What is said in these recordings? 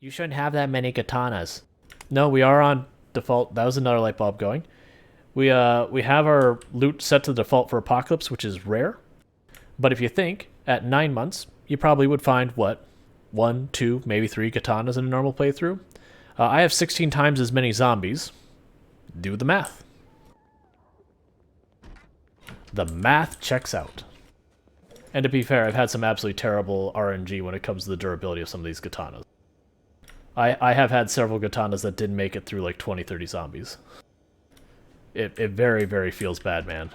You shouldn't have that many katanas. No, we are on default. That was another light bulb going. We have our loot set to the default for Apocalypse, which is rare. But if you think, at 9 months, you probably would find, what, 1, 2, maybe 3 katanas in a normal playthrough? I have 16 times as many zombies. Do the math. The math checks out. And to be fair, I've had some absolutely terrible RNG when it comes to the durability of some of these katanas. I have had several katanas that didn't make it through like 20, 30 zombies. It very, very feels bad, man.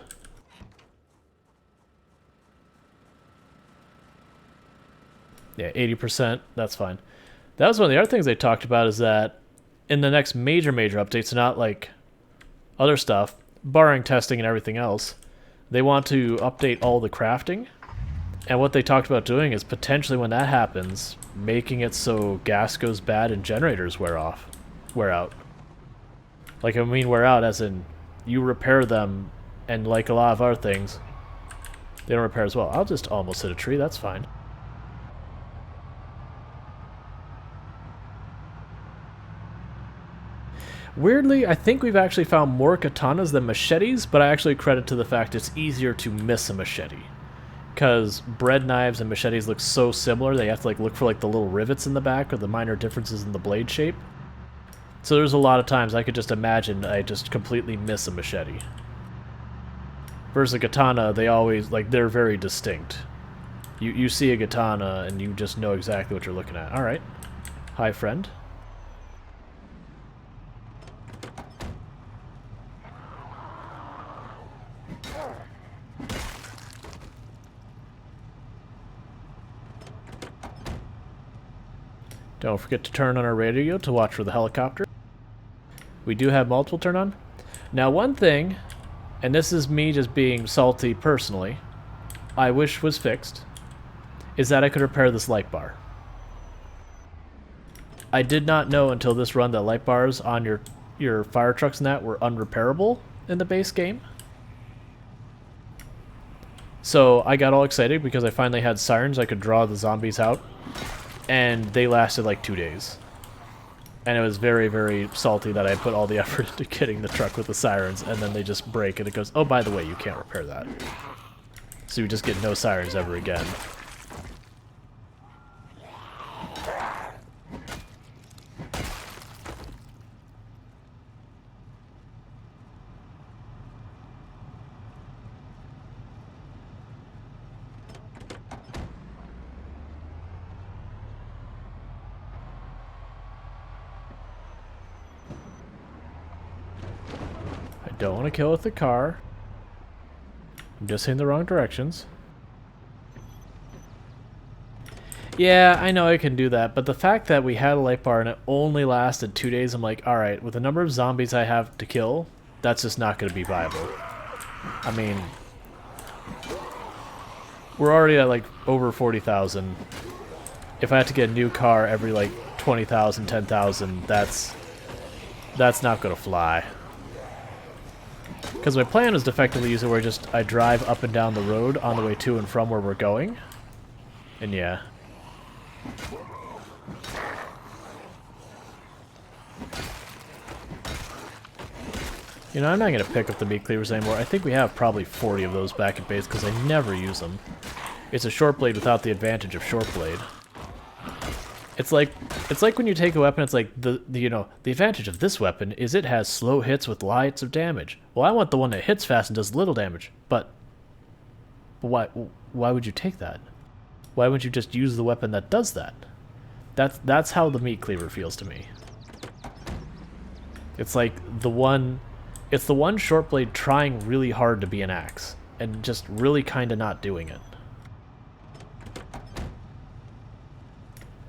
Yeah, 80%, that's fine. That was one of the other things they talked about, is that in the next major updates, not like other stuff, barring testing and everything else, they want to update all the crafting. And what they talked about doing is potentially, when that happens, making it so gas goes bad and generators wear out. Like, I mean wear out as in you repair them, and like a lot of other things, they don't repair as well. I'll just almost hit a tree, that's fine. Weirdly, I think we've actually found more katanas than machetes, but I actually credit to the fact it's easier to miss a machete. Because bread knives and machetes look so similar, they have to like look for like the little rivets in the back or the minor differences in the blade shape. So there's a lot of times I could just imagine I just completely miss a machete. Versus a katana, they always, like, they're very distinct. You see a katana and you just know exactly what you're looking at. Alright. Hi, friend. Don't forget to turn on our radio to watch for the helicopter. We do have multiple turn on. Now, one thing, and this is me just being salty personally, I wish was fixed, is that I could repair this light bar. I did not know until this run that light bars on your fire trucks and that were unrepairable in the base game. So I got all excited because I finally had sirens I could draw the zombies out. And they lasted like 2 days. And it was very, very salty that I put all the effort into getting the truck with the sirens, and then they just break and it goes, oh, by the way, you can't repair that. So you just get no sirens ever again. Don't want to kill with the car. I'm just in the wrong directions. Yeah, I know I can do that, but the fact that we had a light bar and it only lasted 2 days, I'm like, alright, with the number of zombies I have to kill, that's just not going to be viable. I mean, we're already at like over 40,000. If I have to get a new car every like 20,000, 10,000, that's not going to fly. Because my plan is to effectively use it where I drive up and down the road on the way to and from where we're going. And yeah. You know, I'm not going to pick up the meat cleavers anymore. I think we have probably 40 of those back at base because I never use them. It's a short blade without the advantage of short blade. It's like when you take a weapon, it's like the advantage of this weapon is it has slow hits with lots of damage. Well, I want the one that hits fast and does little damage. But why would you take that? Why wouldn't you just use the weapon that does that? That's how the meat cleaver feels to me. It's like the one short blade trying really hard to be an axe and just really kind of not doing it.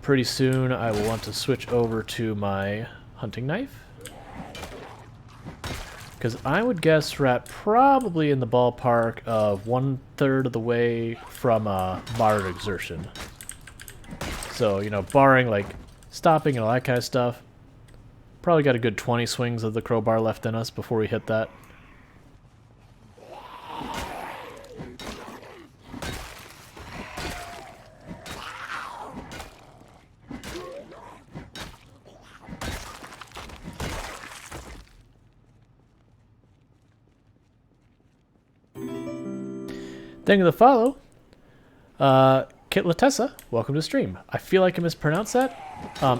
Pretty soon I will want to switch over to my hunting knife. Because I would guess we're at probably in the ballpark of 1/3 of the way from moderate exertion. So, you know, barring like stopping and all that kind of stuff, probably got a good 20 swings of the crowbar left in us before we hit that. Thank you for the follow. Kit Latessa, welcome to the stream. I feel like I mispronounced that.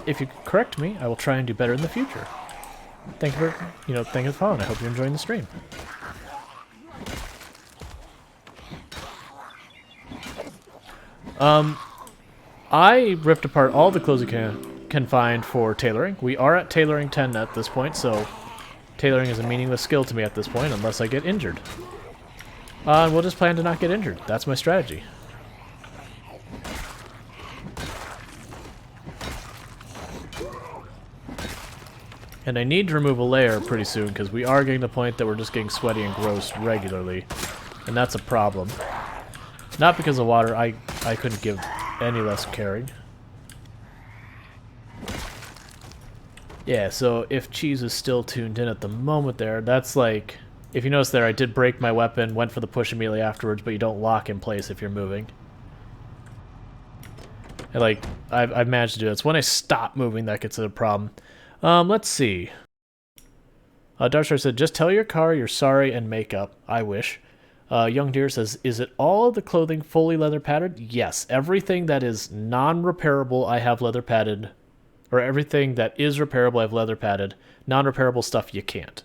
If you correct me, I will try and do better in the future. Thank you for, thank you for following. I hope you're enjoying the stream. I ripped apart all the clothes you can find for tailoring. We are at tailoring 10 at this point, so tailoring is a meaningless skill to me at this point unless I get injured. And we'll just plan to not get injured. That's my strategy. And I need to remove a layer pretty soon because we are getting to the point that we're just getting sweaty and gross regularly. And that's a problem. Not because of water, I couldn't give any less caring. Yeah, so if Cheese is still tuned in at the moment there, that's like... If you notice there, I did break my weapon, went for the push immediately afterwards, but you don't lock in place if you're moving. And like, I've managed to do it. It's when I stop moving that gets a problem. Let's see. Darkstar said, just tell your car you're sorry and make up. I wish. Young Deer says, is it all of the clothing fully leather padded? Yes. Everything that is non-repairable, I have leather padded. Or everything that is repairable, I have leather padded. Non-repairable stuff, you can't.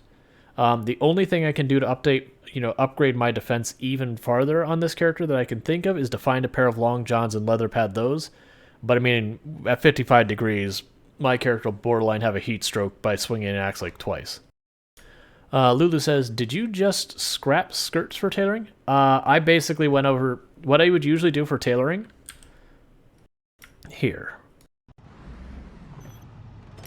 The only thing I can do to upgrade my defense even farther on this character that I can think of is to find a pair of long johns and leather pad those. But I mean, at 55 degrees, my character will borderline have a heat stroke by swinging an axe like twice. Lulu says, did you just scrap skirts for tailoring? I basically went over what I would usually do for tailoring. Here.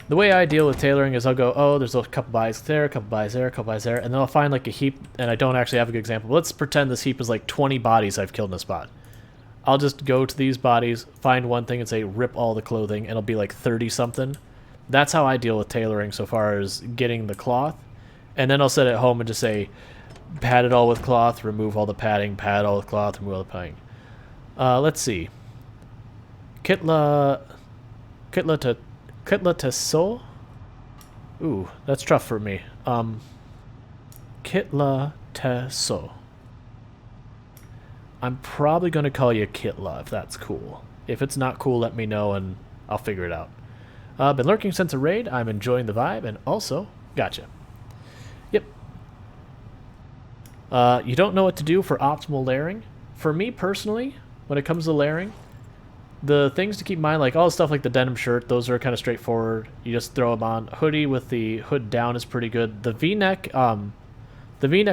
The way I deal with tailoring is I'll go, oh, there's a couple buys there, a couple buys there, a couple buys there, and then I'll find like a heap, and I don't actually have a good example, but let's pretend this heap is like 20 bodies I've killed in a spot. I'll just go to these bodies, find one thing and say rip all the clothing, and it'll be like 30 something. That's how I deal with tailoring so far as getting the cloth. And then I'll sit at home and just say pad it all with cloth, remove all the padding, pad all with cloth, remove all the padding. Let's see. Kitla Teso? Ooh, that's tough for me. Kitla Teso. I'm probably going to call you Kitla if that's cool. If it's not cool, let me know and I'll figure it out. Been lurking since a raid. I'm enjoying the vibe and also, gotcha. Yep. You don't know what to do for optimal layering? For me personally, when it comes to layering, the things to keep in mind, like all the stuff like the denim shirt, those are kind of straightforward. You just throw them on. Hoodie with the hood down is pretty good. The V-neck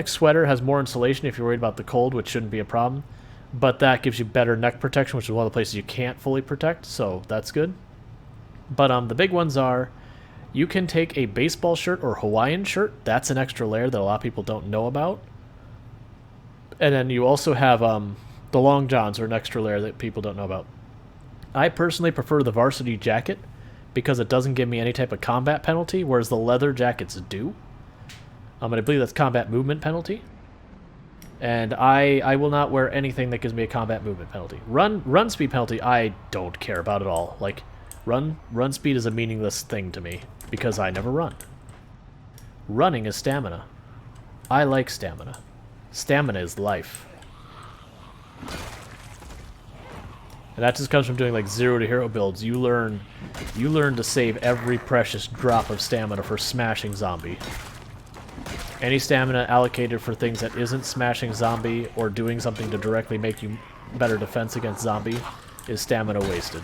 sweater has more insulation if you're worried about the cold, which shouldn't be a problem. But that gives you better neck protection, which is one of the places you can't fully protect, so that's good. But the big ones are, you can take a baseball shirt or Hawaiian shirt. That's an extra layer that a lot of people don't know about. And then you also have the long johns are an extra layer that people don't know about. I personally prefer the varsity jacket because it doesn't give me any type of combat penalty, whereas the leather jackets do. And I believe that's combat movement penalty. And I will not wear anything that gives me a combat movement penalty. Run speed penalty, I don't care about at all. Like, run speed is a meaningless thing to me because I never run. Running is stamina. I like stamina. Stamina is life. And that just comes from doing like 0 to hero builds. You learn to save every precious drop of stamina for smashing zombie. Any stamina allocated for things that isn't smashing zombie or doing something to directly make you better defense against zombie is stamina wasted.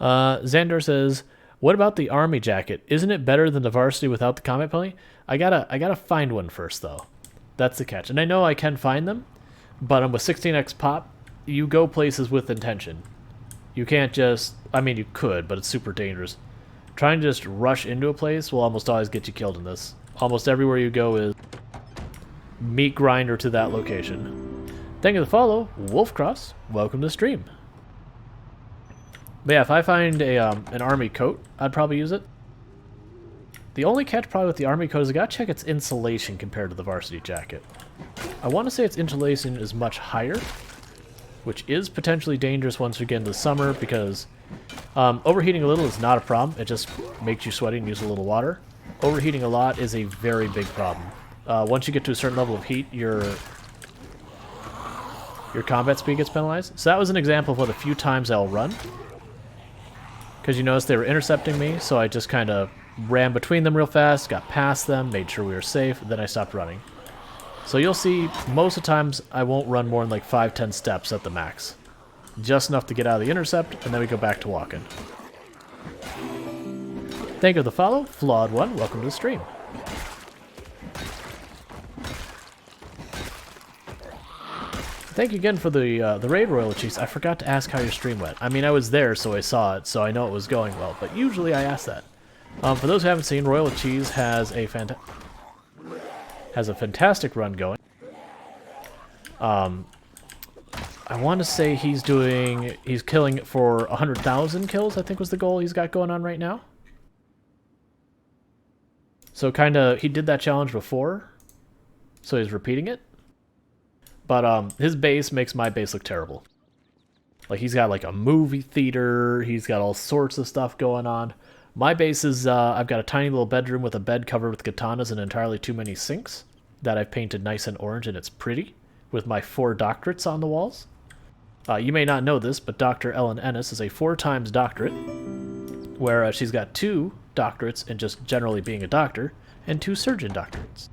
Xandor says, what about the army jacket? Isn't it better than the varsity without the combat penalty? I gotta find one first, though. That's the catch. And I know I can find them, but with 16x pop, you go places with intention. You can't just... I mean, you could, but it's super dangerous. Trying to just rush into a place will almost always get you killed in this. Almost everywhere you go is meat grinder to that location. Thank you for the follow, Wolfcross. Welcome to the stream. But yeah, if I find an army coat, I'd probably use it. The only catch probably with the army coat is I gotta check its insulation compared to the varsity jacket. I want to say its insulation is much higher, which is potentially dangerous once we get into the summer because overheating a little is not a problem. It just makes you sweaty and use a little water. overheating a lot is a very big problem. Once you get to a certain level of heat, your combat speed gets penalized. So that was an example of what a few times I'll run. Because you notice they were intercepting me, so I just kind of ran between them real fast, got past them, made sure we were safe, then I stopped running. So you'll see most of the times I won't run more than like 5-10 steps at the max. Just enough to get out of the intercept, and then we go back to walking. Thank you for the follow, Flawed One. Welcome to the stream. Thank you again for the raid, Royal Cheese. I forgot to ask how your stream went. I mean, I was there, so I saw it, so I know it was going well. But usually I ask that. For those who haven't seen, Royal Cheese has a fantastic run going. I want to say he's killing for 100,000 kills, I think was the goal he's got going on right now. So he did that challenge before, so he's repeating it. But his base makes my base look terrible. Like, he's got like a movie theater, he's got all sorts of stuff going on. My base is, I've got a tiny little bedroom with a bed covered with katanas and entirely too many sinks that I've painted nice and orange, and it's pretty, with my 4 doctorates on the walls. You may not know this, but Dr. Ellen Ennis is a 4-times doctorate, where she's got 2 doctorates in just generally being a doctor, and 2 surgeon doctorates.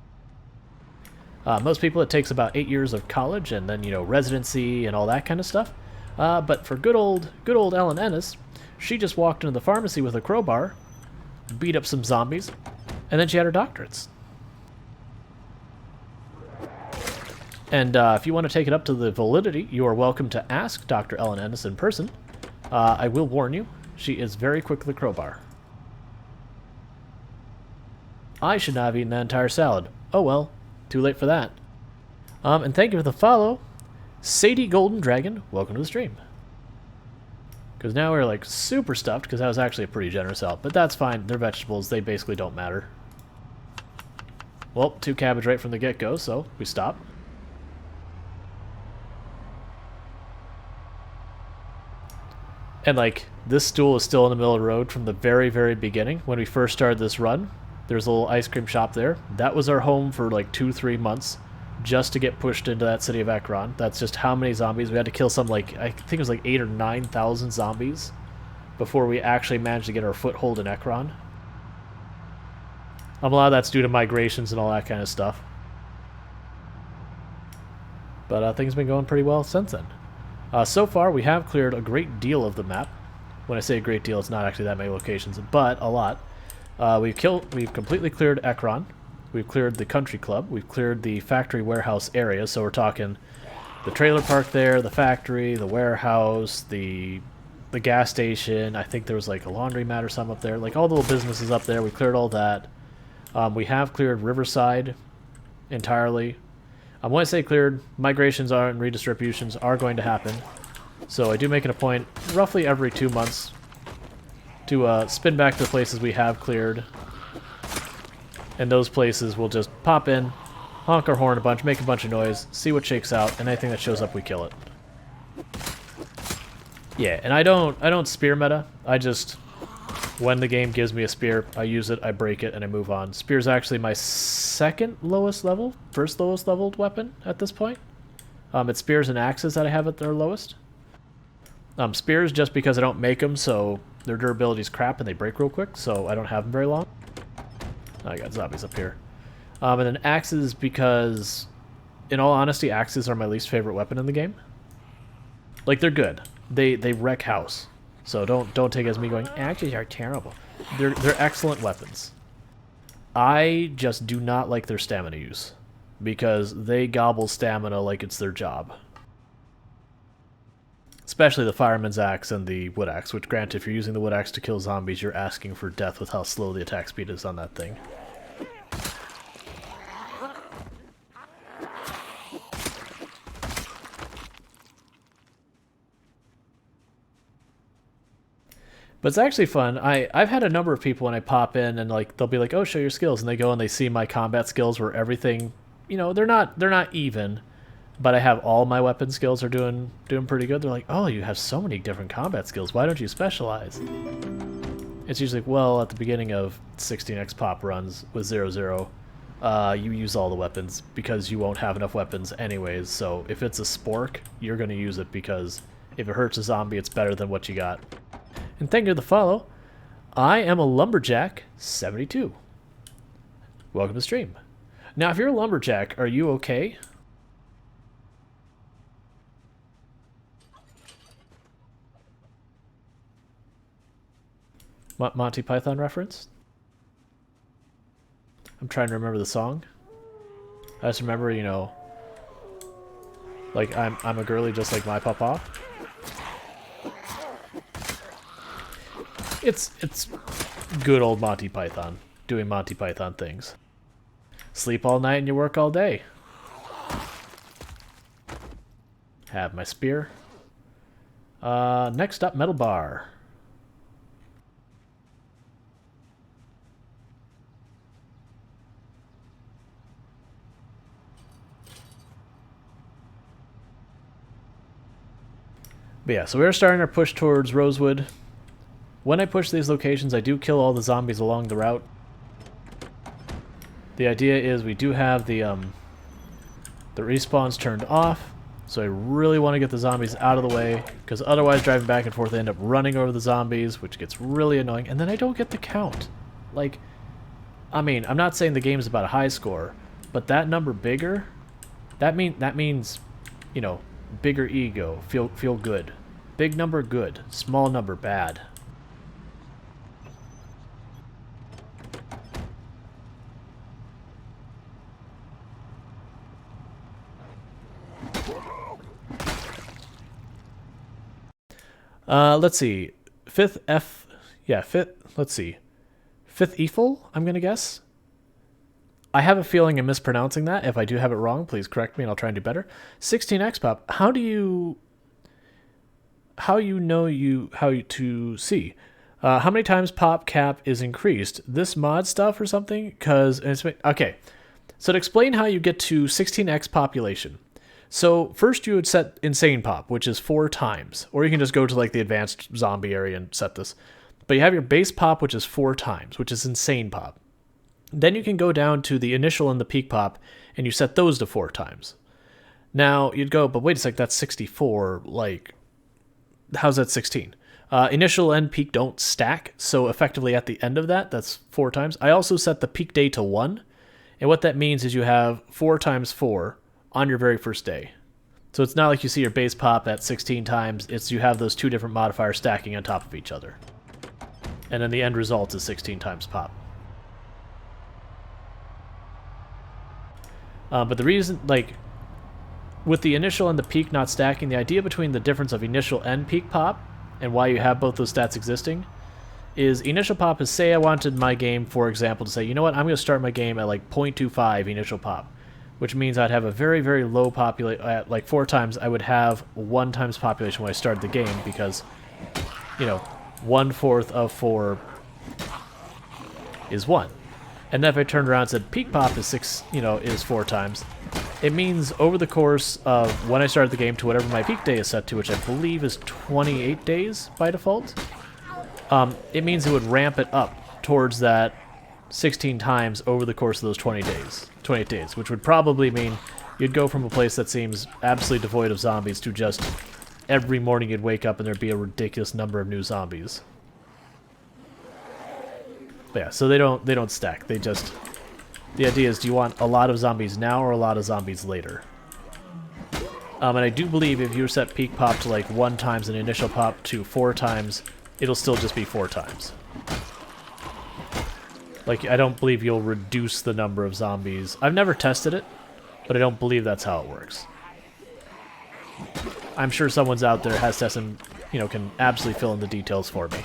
Most people, it takes about 8 years of college, and then, you know, residency and all that kind of stuff. But for good old Ellen Ennis, she just walked into the pharmacy with a crowbar, beat up some zombies, and then she had her doctorates. And if you want to take it up to the validity, you are welcome to ask Dr. Ellen Ennis in person. I will warn you, she is very quick with the crowbar. I should not have eaten that entire salad. Oh well, too late for that. And thank you for the follow, Sadie Golden Dragon. Welcome to the stream. Because now we're like super stuffed, because that was actually a pretty generous help. But that's fine, they're vegetables, they basically don't matter. Well, 2 cabbage right from the get-go, so we stop. And like, this stool is still in the middle of the road from the very, very beginning. When we first started this run, there's a little ice cream shop there. That was our home for like 2-3 months, just to get pushed into that city of Ekron. That's just how many zombies. We had to kill some, like, I think it was like 8,000 or 9,000 zombies before we actually managed to get our foothold in Ekron. A lot of that's due to migrations and all that kind of stuff. But things have been going pretty well since then. So far, we have cleared a great deal of the map. When I say a great deal, it's not actually that many locations, but a lot. We've completely cleared Ekron. We've cleared the country club. We've cleared the factory warehouse area. So we're talking the trailer park there, the factory, the warehouse, the gas station. I think there was like a laundromat or something up there. Like all the little businesses up there. We cleared all that. We have cleared Riverside entirely. When I say cleared, migrations and redistributions are going to happen. So I do make it a point roughly every 2 months to spin back to the places we have cleared. And those places will just pop in, honk our horn a bunch, make a bunch of noise, see what shakes out, and anything that shows up we kill it. Yeah, and I don't spear meta. I just, when the game gives me a spear, I use it, I break it, and I move on. Spear's actually my first lowest leveled weapon at this point. It's spears and axes that I have at their lowest. Spears just because I don't make them, so their durability is crap and they break real quick, so I don't have them very long. I got zombies up here. And then axes because, in all honesty, axes are my least favorite weapon in the game. Like, they're good. They wreck house. So don't take it as me going, axes are terrible. They're excellent weapons. I just do not like their stamina use, because they gobble stamina like it's their job. Especially the fireman's axe and the wood axe, which granted, if you're using the wood axe to kill zombies, you're asking for death with how slow the attack speed is on that thing. But it's actually fun. I've had a number of people when I pop in and like they'll be like, "Oh, show your skills," and they go and they see my combat skills where everything, you know, they're not even, but I have all my weapon skills are doing pretty good. They're like, "Oh, you have so many different combat skills. Why don't you specialize?" It's usually, well, at the beginning of 16x pop runs with 0-0, you use all the weapons because you won't have enough weapons anyways. So if it's a spork, you're going to use it because if it hurts a zombie, it's better than what you got. And thank you for the follow. I am a Lumberjack 72. Welcome to the stream. Now, if you're a Lumberjack, are you okay? Monty Python reference? I'm trying to remember the song. I just remember, you know, like I'm a girly just like my papa. It's good old Monty Python doing Monty Python things. Sleep all night and you work all day. Have my spear. Next up, metal bar. But yeah, so we're starting our push towards Rosewood. When I push these locations, I do kill all the zombies along the route. The idea is we do have the respawns turned off, so I really want to get the zombies out of the way, because otherwise driving back and forth I end up running over the zombies, which gets really annoying, and then I don't get the count. Like, I mean, I'm not saying the game's about a high score, but that number bigger, that means, you know, bigger ego, feel good. Big number, good. Small number, bad. Let's see. Fifth, let's see. Fifth Eiffel, I'm gonna guess. I have a feeling I'm mispronouncing that. If I do have it wrong, please correct me and I'll try and do better. 16x pop. How to see? How many times pop cap is increased? This mod stuff or something? Because it's okay. So to explain how you get to 16x population. So first you would set insane pop, which is 4 times, or you can just go to like the advanced zombie area and set this. But you have your base pop, which is 4 times, which is insane pop. Then you can go down to the initial and the peak pop, and you set those to 4 times. Now, you'd go, but wait a sec, that's 64, like, how's that 16? Initial and peak don't stack, so effectively at the end of that, that's 4 times. I also set the peak day to 1, and what that means is you have 4 times 4 on your very first day. So it's not like you see your base pop at 16 times, it's you have those 2 different modifiers stacking on top of each other. And then the end result is 16 times pop. But the reason, like, with the initial and the peak not stacking, the idea between the difference of initial and peak pop, and why you have both those stats existing, is initial pop is, say I wanted my game, for example, to say, you know what, I'm going to start my game at like 0.25 initial pop, which means I'd have a very, very low population, at like 4 times, I would have 1 times population when I started the game, because, you know, 1/4 of 4 is 1. And then if I turned around and said peak pop is 6, you know, is 4 times, it means over the course of when I started the game to whatever my peak day is set to, which I believe is 28 days by default, it means it would ramp it up towards that 16 times over the course of those 28 days, which would probably mean you'd go from a place that seems absolutely devoid of zombies to just every morning you'd wake up and there'd be a ridiculous number of new zombies. But yeah, so they don't stack. They just, the idea is, do you want a lot of zombies now or a lot of zombies later? And I do believe if you set peak pop to like 1 times and initial pop to 4 times, it'll still just be 4 times. Like, I don't believe you'll reduce the number of zombies. I've never tested it, but I don't believe that's how it works. I'm sure someone's out there has tested and, you know, can absolutely fill in the details for me.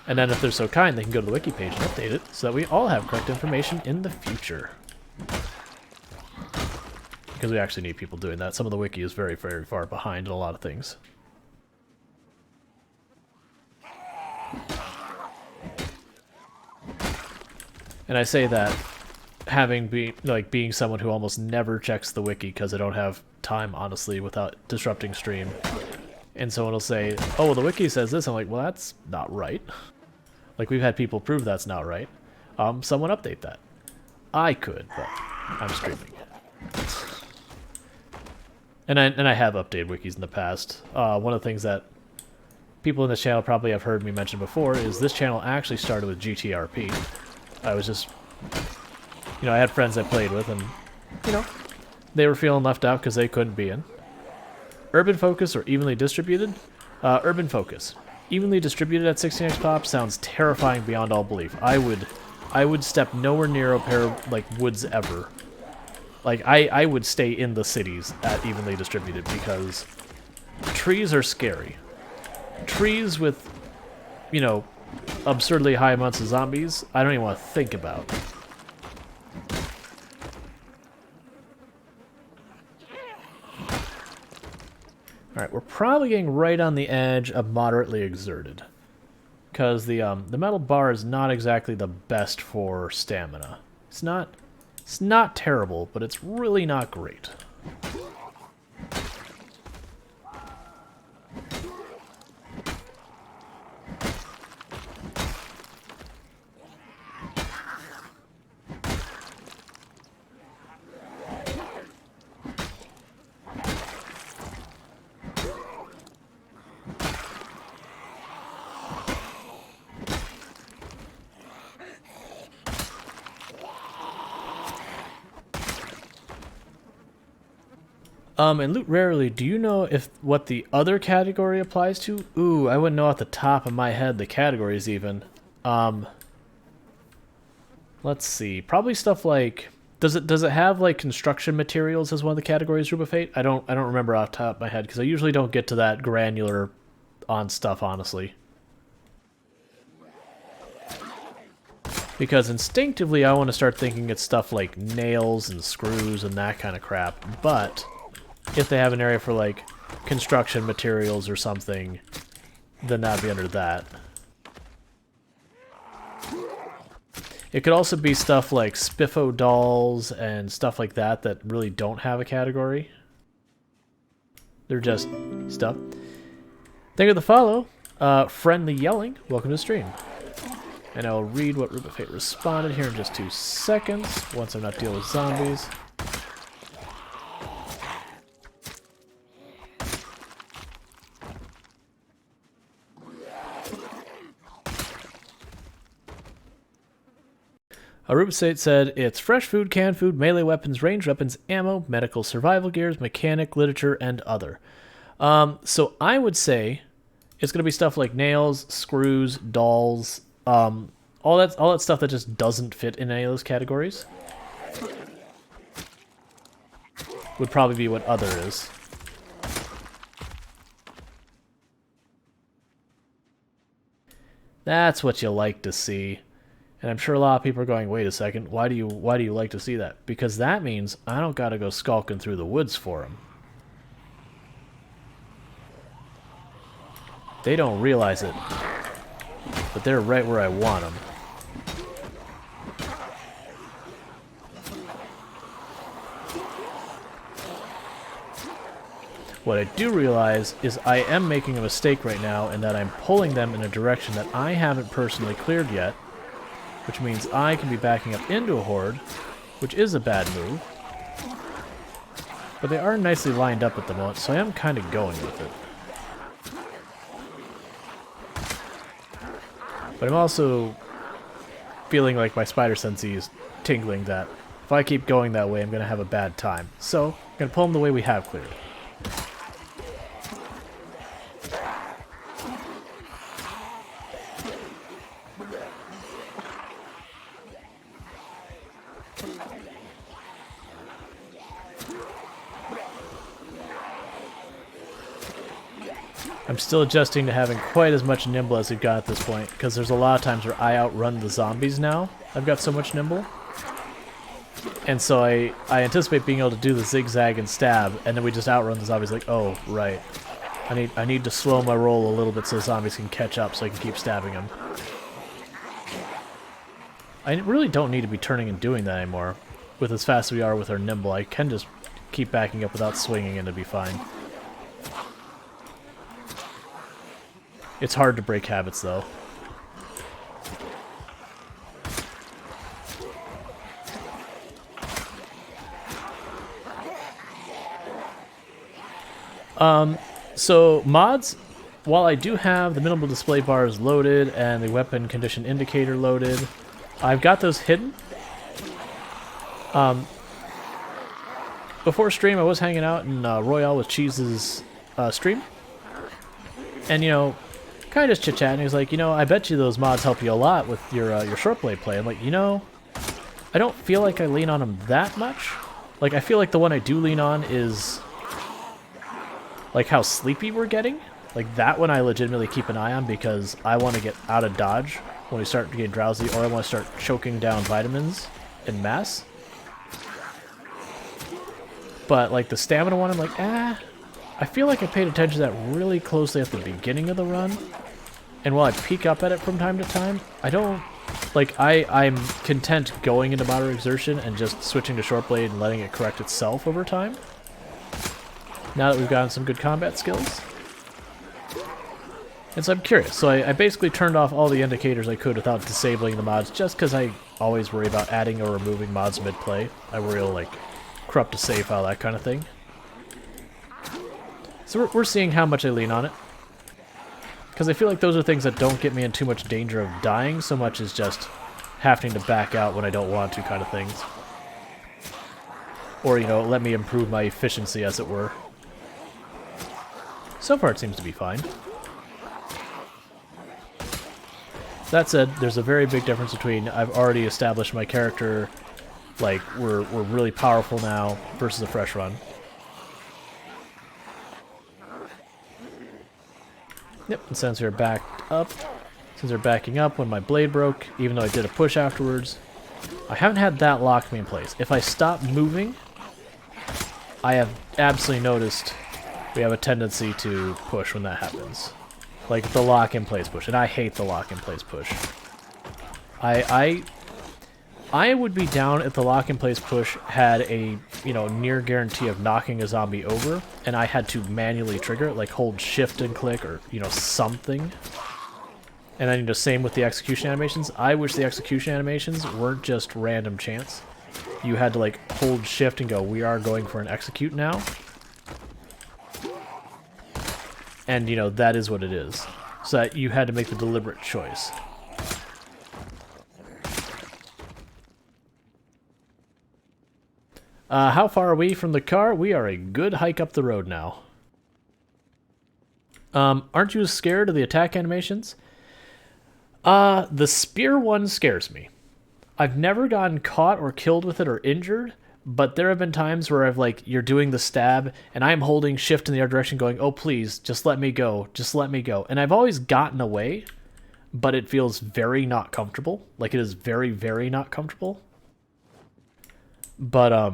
And then if they're so kind, they can go to the wiki page and update it so that we all have correct information in the future. Because we actually need people doing that. Some of the wiki is very, very far behind in a lot of things. And I say that having being someone who almost never checks the wiki because I don't have time, honestly, without disrupting stream. And someone will say, oh, well, the wiki says this. I'm like, well, that's not right. Like, we've had people prove that's not right. Someone update that. I could, but I'm streaming. And I have updated wikis in the past. One of the things that people in this channel probably have heard me mention before is this channel actually started with GTRP. I was just, you know, I had friends I played with, and, you know, they were feeling left out because they couldn't be in. Urban focus or evenly distributed? Urban focus. Evenly distributed at 16x pop sounds terrifying beyond all belief. I would step nowhere near a pair of, like, woods ever. Like, I would stay in the cities at evenly distributed because trees are scary. Trees with, you know, absurdly high amounts of zombies, I don't even want to think about. Alright, we're probably getting right on the edge of moderately exerted. Because the metal bar is not exactly the best for stamina. It's not terrible, but it's really not great. And loot rarely, do you know if what the other category applies to? Ooh, I wouldn't know off the top of my head the categories even. Let's see. Probably stuff like, does it have like construction materials as one of the categories, Room of Fate? I don't remember off the top of my head because I usually don't get to that granular on stuff, honestly. Because instinctively I want to start thinking it's stuff like nails and screws and that kind of crap, but if they have an area for, like, construction materials or something, then that'd be under that. It could also be stuff like Spiffo dolls and stuff like that that really don't have a category. They're just stuff. Thank you for the follow. Friendly Yelling, welcome to the stream. And I'll read what Room of Fate responded here in just 2 seconds, once I'm not dealing with zombies. Room of Fate said, it's fresh food, canned food, melee weapons, ranged weapons, ammo, medical survival gears, mechanic, literature, and other. So I would say it's going to be stuff like nails, screws, dolls, all that stuff that just doesn't fit in any of those categories would probably be what other is. That's what you like to see. And I'm sure a lot of people are going, wait a second, why do you like to see that? Because that means I don't gotta go skulking through the woods for them. They don't realize it, but they're right where I want them. What I do realize is I am making a mistake right now in that I'm pulling them in a direction that I haven't personally cleared yet, which means I can be backing up into a horde, which is a bad move. But they are nicely lined up at the moment, so I am kind of going with it. But I'm also feeling like my spider sensei is tingling that if I keep going that way, I'm going to have a bad time. So, I'm going to pull them the way we have cleared. I'm still adjusting to having quite as much nimble as we've got at this point, because there's a lot of times where I outrun the zombies now. I've got so much nimble. And so I anticipate being able to do the zigzag and stab, and then we just outrun the zombies like, oh, right. I need to slow my roll a little bit so the zombies can catch up so I can keep stabbing them. I really don't need to be turning and doing that anymore. With as fast as we are with our nimble, I can just keep backing up without swinging and it'll be fine. It's hard to break habits, though. So mods, while I do have the minimal display bars loaded and the weapon condition indicator loaded, I've got those hidden. Before stream, I was hanging out in Royale with Cheese's stream. And, you know, kind of just chit-chatting. He's like, you know, I bet you those mods help you a lot with your short blade play. I'm like, you know, I don't feel like I lean on them that much. Like, I feel like the one I do lean on is like how sleepy we're getting. Like that one I legitimately keep an eye on because I want to get out of dodge when we start to get drowsy, or I want to start choking down vitamins en masse. But like the stamina one, I'm like, I feel like I paid attention to that really closely at the beginning of the run. And while I peek up at it from time to time, I don't, like, I'm content going into moderate exertion and just switching to short blade and letting it correct itself over time. Now that we've gotten some good combat skills. And so I'm curious. So I basically turned off all the indicators I could without disabling the mods, just because I always worry about adding or removing mods mid-play. I worry it'll, like, corrupt a save file, that kind of thing. So we're seeing how much I lean on it. Because I feel like those are things that don't get me in too much danger of dying, so much as just having to back out when I don't want to kind of things. Or, you know, let me improve my efficiency, as it were. So far it seems to be fine. That said, there's a very big difference between I've already established my character, like, we're really powerful now, versus a fresh run. Yep, and since we're backed up, since they're backing up when my blade broke, even though I did a push afterwards, I haven't had that lock me in place. If I stop moving, I have absolutely noticed we have a tendency to push when that happens. Like the lock in place push, and I hate the lock in place push. I would be down if the lock in place push had a, you know, near guarantee of knocking a zombie over, and I had to manually trigger it, like hold shift and click, or, you know, something. And then, you know, same with the execution animations. I wish the execution animations weren't just random chance. You had to, like, hold shift and go, we are going for an execute now. And, you know, that is what it is. So that you had to make the deliberate choice. How far are we from the car? We are a good hike up the road now. Aren't you scared of the attack animations? The spear one scares me. I've never gotten caught or killed with it or injured, but there have been times where I've, like, you're doing the stab, and I'm holding shift in the other direction going, oh please, just let me go, just let me go. And I've always gotten away, but it feels very not comfortable. Like, it is very, very not comfortable. But,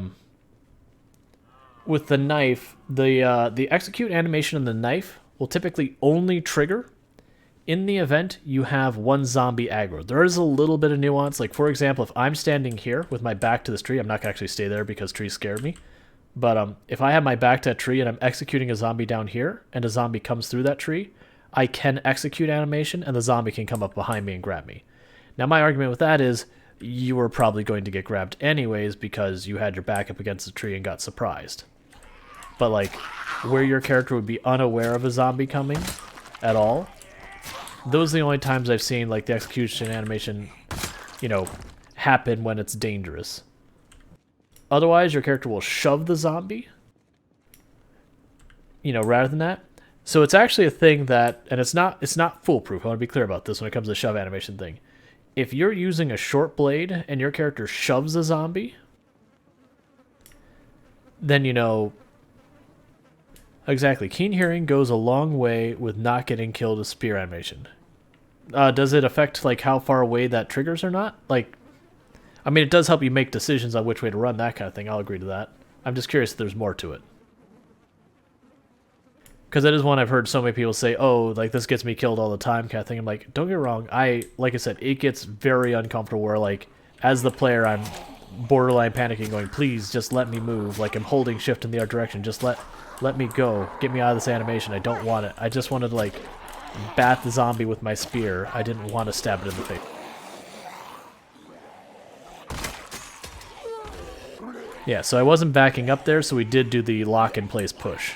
with the knife, the execute animation on the knife will typically only trigger in the event you have one zombie aggro. There is a little bit of nuance. Like, for example, if I'm standing here with my back to this tree, I'm not going to actually stay there because trees scared me. But if I have my back to that tree and I'm executing a zombie down here, and a zombie comes through that tree, I can execute animation, and the zombie can come up behind me and grab me. Now, my argument with that is, you were probably going to get grabbed anyways because you had your back up against the tree and got surprised. But, like, where your character would be unaware of a zombie coming at all, those are the only times I've seen, like, the execution animation, you know, happen when it's dangerous. Otherwise, your character will shove the zombie, you know, rather than that. So it's actually a thing that, and it's not foolproof. I want to be clear about this when it comes to the shove animation thing. If you're using a short blade and your character shoves a zombie, then, you know, exactly. Keen hearing goes a long way with not getting killed with spear animation. Does it affect, like, how far away that triggers or not? Like, I mean, it does help you make decisions on which way to run, that kind of thing. I'll agree to that. I'm just curious if there's more to it. Because that is one I've heard so many people say, oh, like, this gets me killed all the time kind of thing. I'm like, don't get me wrong. Like I said, it gets very uncomfortable where, like, as the player, I'm borderline panicking going, please, just let me move. Like, I'm holding shift in the other direction. Just let me go. Get me out of this animation. I don't want it. I just wanted to, like, bat the zombie with my spear, I didn't want to stab it in the face. Yeah, so I wasn't backing up there, so we did do the lock-in-place push.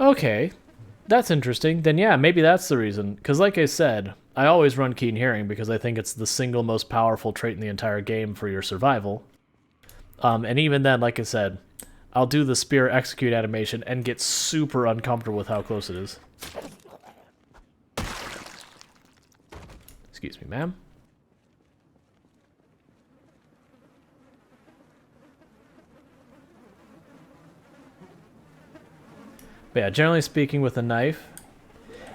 Okay, that's interesting. Then yeah, maybe that's the reason. Because like I said, I always run Keen Hearing because I think it's the single most powerful trait in the entire game for your survival. And even then, like I said, I'll do the spear execute animation and get super uncomfortable with how close it is. Excuse me, ma'am. But yeah, generally speaking with a knife,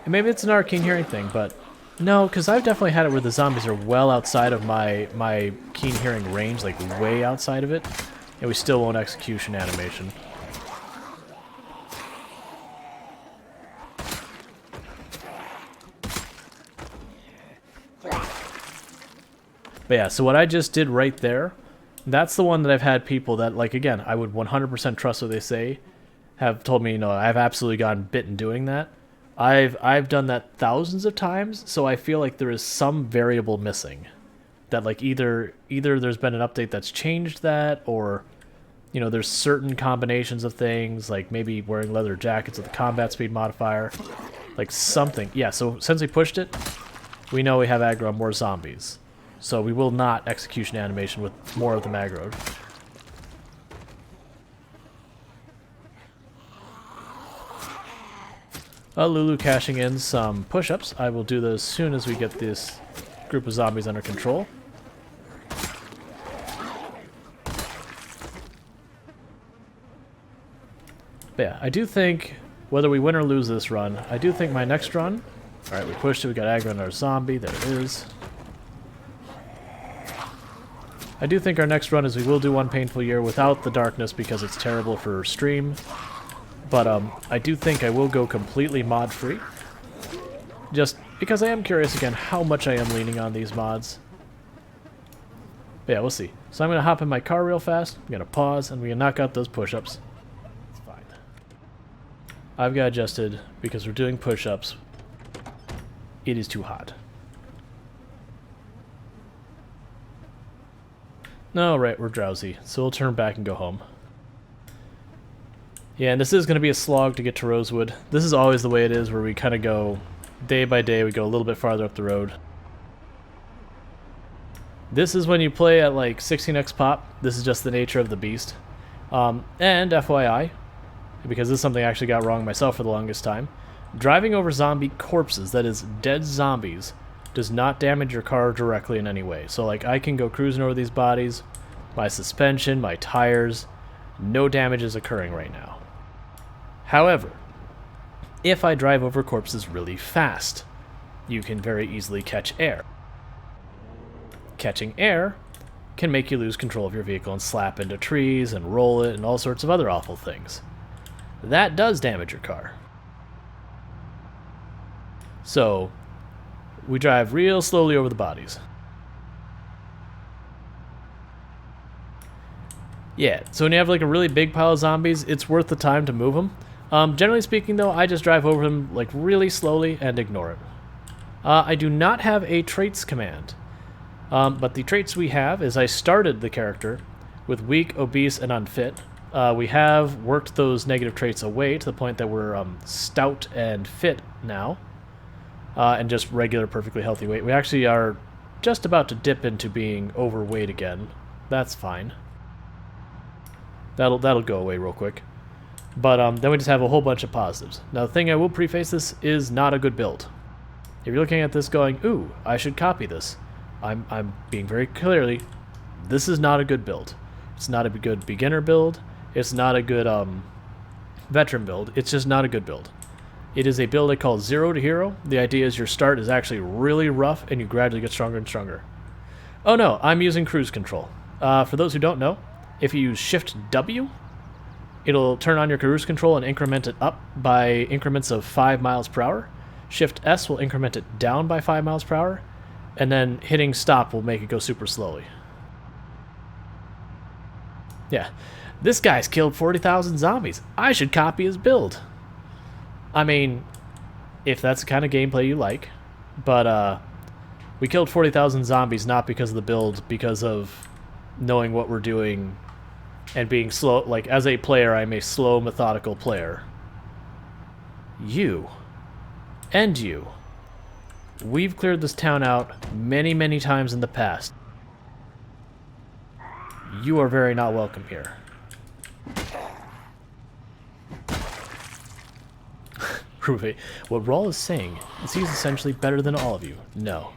and maybe it's an arcane hearing thing, but no, because I've definitely had it where the zombies are well outside of my keen hearing range, like way outside of it, and we still won't execution animation. But yeah, so what I just did right there, that's the one that I've had people that, like, again, I would 100% trust what they say, have told me, you know, I've absolutely gotten bitten doing that. I've done that thousands of times, so I feel like there is some variable missing. That, like, either there's been an update that's changed that, or, you know, there's certain combinations of things, like maybe wearing leather jackets with the combat speed modifier, like something. Yeah, so since we pushed it, we know we have aggro on more zombies. So we will not execution animation with more of them aggroed. Lulu cashing in some push-ups. I will do those as soon as we get this group of zombies under control. But yeah, I do think, whether we win or lose this run, I do think my next run... Alright, we pushed it, we got aggro on our zombie, there it is. I do think our next run is we will do one painful year without the darkness because it's terrible for stream. But I do think I will go completely mod-free. Just because I am curious, again, how much I am leaning on these mods. But yeah, we'll see. So I'm going to hop in my car real fast. I'm going to pause, and we're going to knock out those push-ups. It's fine. I've got adjusted because we're doing push-ups. It is too hot. No, right, we're drowsy. So we'll turn back and go home. Yeah, and this is going to be a slog to get to Rosewood. This is always the way it is, where we kind of go day by day, we go a little bit farther up the road. This is when you play at like 16x pop. This is just the nature of the beast. And FYI, because this is something I actually got wrong myself for the longest time, driving over zombie corpses, that is dead zombies, does not damage your car directly in any way. So like I can go cruising over these bodies, my suspension, my tires, no damage is occurring right now. However, if I drive over corpses really fast, you can very easily catch air. Catching air can make you lose control of your vehicle and slap into trees and roll it and all sorts of other awful things. That does damage your car. So, we drive real slowly over the bodies. Yeah, so when you have like a really big pile of zombies, it's worth the time to move them. Generally speaking, though, I just drive over them like really slowly and ignore it. I do not have a traits command, but the traits we have is I started the character with weak, obese, and unfit. We have worked those negative traits away to the point that we're stout and fit now, and just regular, perfectly healthy weight. We actually are just about to dip into being overweight again. That's fine. That'll go away real quick. But then we just have a whole bunch of positives. Now the thing I will preface, this is not a good build. If you're looking at this going, ooh, I should copy this, I'm being very clearly, this is not a good build. It's not a good beginner build. It's not a good veteran build. It's just not a good build. It is a build I call Zero to Hero. The idea is your start is actually really rough, and you gradually get stronger and stronger. Oh no, I'm using cruise control. For those who don't know, if you use Shift W, it'll turn on your cruise control and increment it up by increments of 5 miles per hour. Shift S will increment it down by 5 miles per hour, and then hitting stop will make it go super slowly. Yeah, this guy's killed 40,000 zombies. I should copy his build. I mean, if that's the kind of gameplay you like, but we killed 40,000 zombies not because of the build, because of knowing what we're doing and being slow. Like, as a player, I'm a slow, methodical player. You. And you. We've cleared this town out many, many times in the past. You are very not welcome here. Ruve, what Rawl is saying is he's essentially better than all of you. No.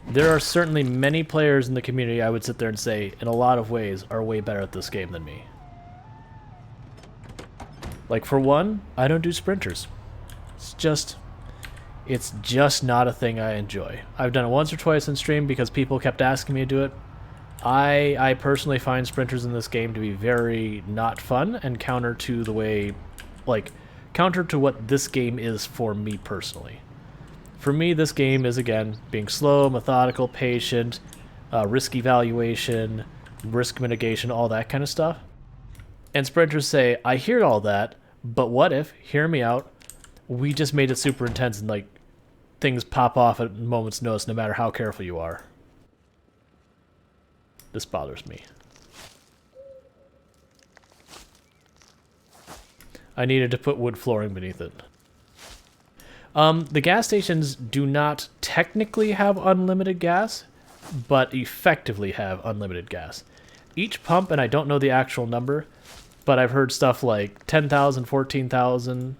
There are certainly many players in the community I would sit there and say, in a lot of ways, are way better at this game than me. Like, for one, I don't do sprinters. It's just not a thing I enjoy. I've done it once or twice on stream because people kept asking me to do it. I personally find sprinters in this game to be very not fun and counter to the way, like, counter to what this game is for me personally. For me, this game is, again, being slow, methodical, patient, risk evaluation, risk mitigation, all that kind of stuff. And sprinters say, I hear all that, but what if, hear me out, we just made it super intense and, like, things pop off at a moment's notice no matter how careful you are. This bothers me. I needed to put wood flooring beneath it. The gas stations do not technically have unlimited gas, but effectively have unlimited gas. Each pump, and I don't know the actual number, but I've heard stuff like 10,000, 14,000,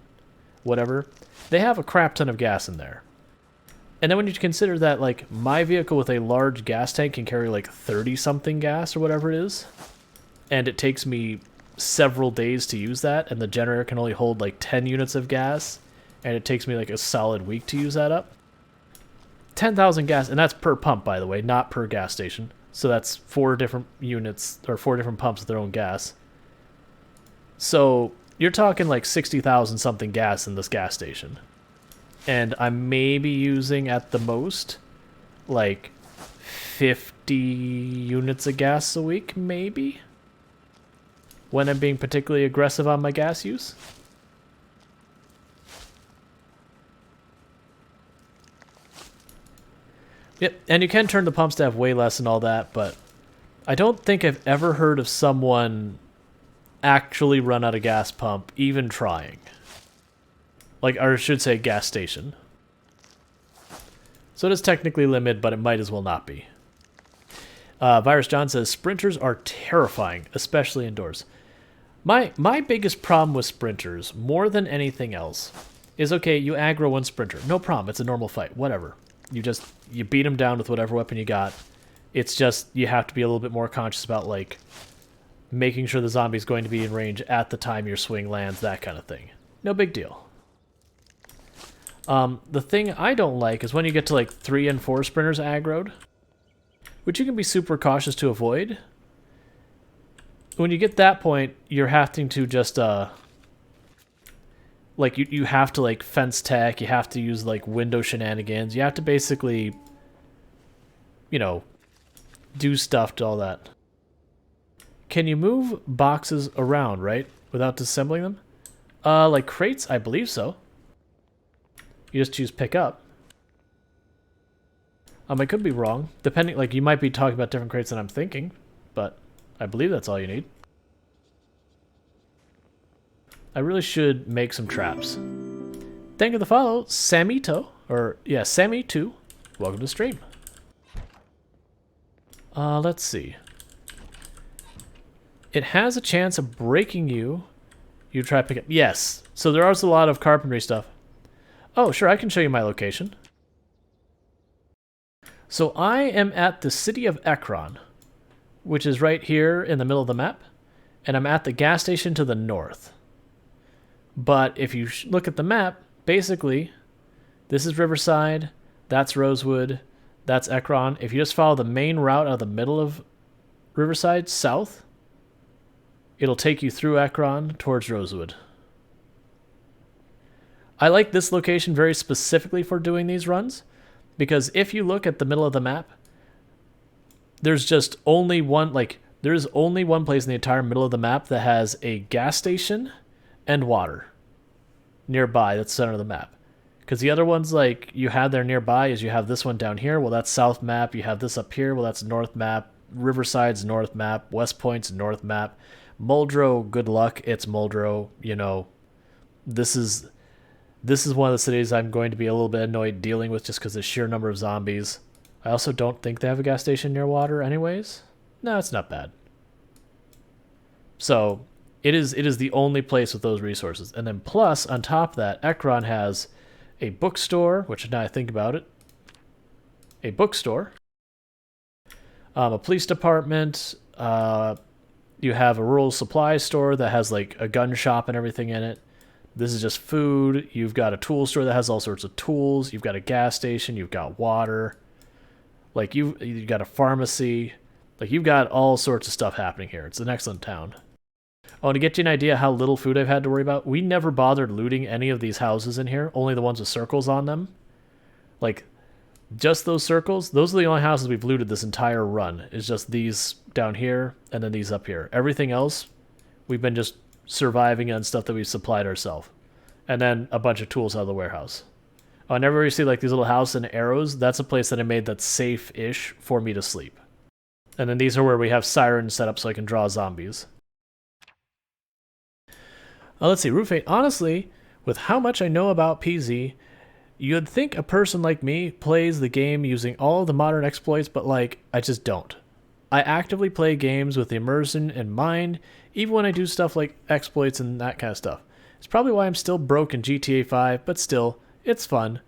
whatever. They have a crap ton of gas in there. And then when you consider that, like, my vehicle with a large gas tank can carry like 30-something gas or whatever it is, and it takes me several days to use that, and the generator can only hold like 10 units of gas, and it takes me like a solid week to use that up. 10,000 gas, and that's per pump, by the way, not per gas station. So that's 4 different units, or 4 different pumps with their own gas. So you're talking like 60,000 something gas in this gas station. And I'm maybe using at the most like 50 units of gas a week, maybe? When I'm being particularly aggressive on my gas use. Yep, and you can turn the pumps to have way less and all that, but I don't think I've ever heard of someone actually run out of gas pump, even trying. Like, or I should say gas station. So it is technically limited, but it might as well not be. Virus John says, sprinters are terrifying, especially indoors. My biggest problem with sprinters, more than anything else, is, okay, you aggro one sprinter. No problem, it's a normal fight, whatever. You beat him down with whatever weapon you got. It's just, you have to be a little bit more conscious about, like, making sure the zombie's going to be in range at the time your swing lands, that kind of thing. No big deal. The thing I don't like is when you get to, like, 3 and 4 sprinters aggroed, which you can be super cautious to avoid. When you get that point, you're having to just, like, you have to, like, fence tech, you have to use, like, window shenanigans, you have to basically, you know, do stuff to all that. Can you move boxes around, right, without disassembling them? Like crates? I believe so. You just choose pick up. I could be wrong. Depending, like, you might be talking about different crates than I'm thinking, but I believe that's all you need. I really should make some traps. Thank you for the follow, Samito, or yeah, Sammy2. Welcome to the stream. Let's see. It has a chance of breaking you. You try to pick up. Yes. So there is a lot of carpentry stuff. Oh, sure, I can show you my location. So I am at the city of Ekron, which is right here in the middle of the map, and I'm at the gas station to the north. But if you look at the map, basically, this is Riverside, that's Rosewood, that's Ekron. If you just follow the main route out of the middle of Riverside, south, it'll take you through Ekron towards Rosewood. I like this location very specifically for doing these runs, because if you look at the middle of the map, there's just only one, like, there's only one place in the entire middle of the map that has a gas station and water nearby. That's the center of the map. Because the other ones, like, you have there nearby is you have this one down here. Well, that's south map. You have this up here. Well, that's north map. Riverside's north map. West Point's north map. Muldrow, good luck. It's Muldrow. You know, this is one of the cities I'm going to be a little bit annoyed dealing with just because of the sheer number of zombies. I also don't think they have a gas station near water anyways. No, it's not bad. So it is the only place with those resources. And then plus, on top of that, Ekron has a bookstore, which now I think about it, a bookstore, a police department, you have a rural supply store that has like a gun shop and everything in it. This is just food. You've got a tool store that has all sorts of tools. You've got a gas station. You've got water. Like you've got a pharmacy. Like you've got all sorts of stuff happening here. It's an excellent town. Oh, and to get you an idea how little food I've had to worry about, we never bothered looting any of these houses in here, only the ones with circles on them. Like, just those circles, those are the only houses we've looted this entire run. It's just these down here, and then these up here. Everything else, we've been just surviving on stuff that we've supplied ourselves. And then a bunch of tools out of the warehouse. Oh, and everywhere you see like these little houses and arrows, that's a place that I made that's safe-ish for me to sleep. And then these are where we have sirens set up so I can draw zombies. Let's see, Roof 8. Honestly, with how much I know about PZ, you'd think a person like me plays the game using all of the modern exploits, but like, I just don't. I actively play games with the immersion in mind, even when I do stuff like exploits and that kind of stuff. It's probably why I'm still broke in GTA 5, but still, it's fun.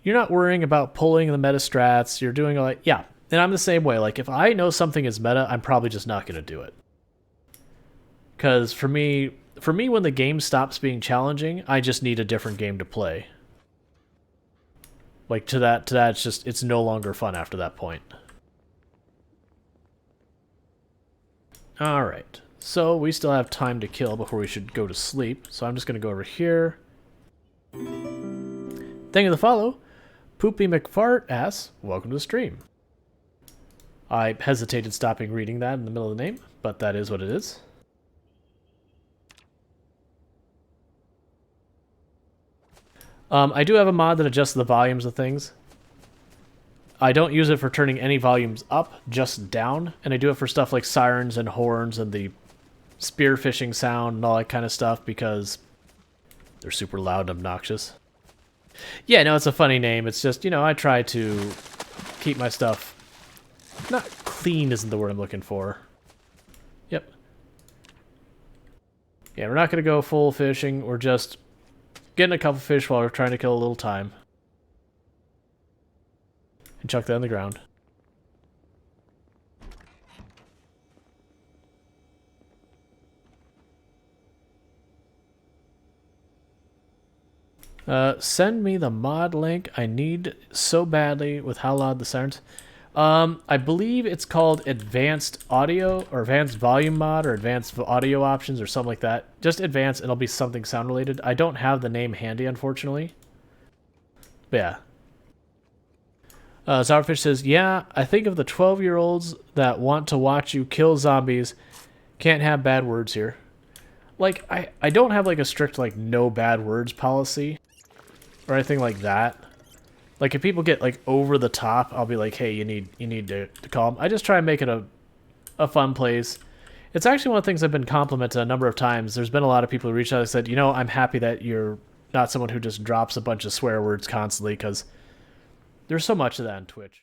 You're not worrying about pulling the meta strats, you're doing all that. Yeah, and I'm the same way. Like, if I know something is meta, I'm probably just not going to do it. Because for me, when the game stops being challenging, I just need a different game to play. Like, to that, it's no longer fun after that point. Alright, so we still have time to kill before we should go to sleep, so I'm just going to go over here. Thank you for the follow. Poopy McFart asks, welcome to the stream. I hesitated stopping reading that in the middle of the name, but that is what it is. I do have a mod that adjusts the volumes of things. I don't use it for turning any volumes up, just down. And I do it for stuff like sirens and horns and the spearfishing sound and all that kind of stuff because they're super loud and obnoxious. Yeah, no, it's a funny name. It's just, you know, I try to keep my stuff... Not clean isn't the word I'm looking for. Yep. Yeah, we're not going to go full fishing. We're just... getting a couple fish while we're trying to kill a little time. And chuck that on the ground. Send me the mod link. I need so badly with how loud the sirens. I believe it's called Advanced Audio or Advanced Volume Mod or Advanced Audio Options or something like that. Just Advanced and it'll be something sound related. I don't have the name handy, unfortunately. But yeah. Sourfish says, yeah, I think of the 12-year-olds that want to watch you kill zombies. Can't have bad words here. Like, I don't have like a strict like no bad words policy or anything like that. Like, if people get, like, over the top, I'll be like, hey, you need to calm. I just try and make it a fun place. It's actually one of the things I've been complimented a number of times. There's been a lot of people who reached out and said, you know, I'm happy that you're not someone who just drops a bunch of swear words constantly, because there's so much of that on Twitch.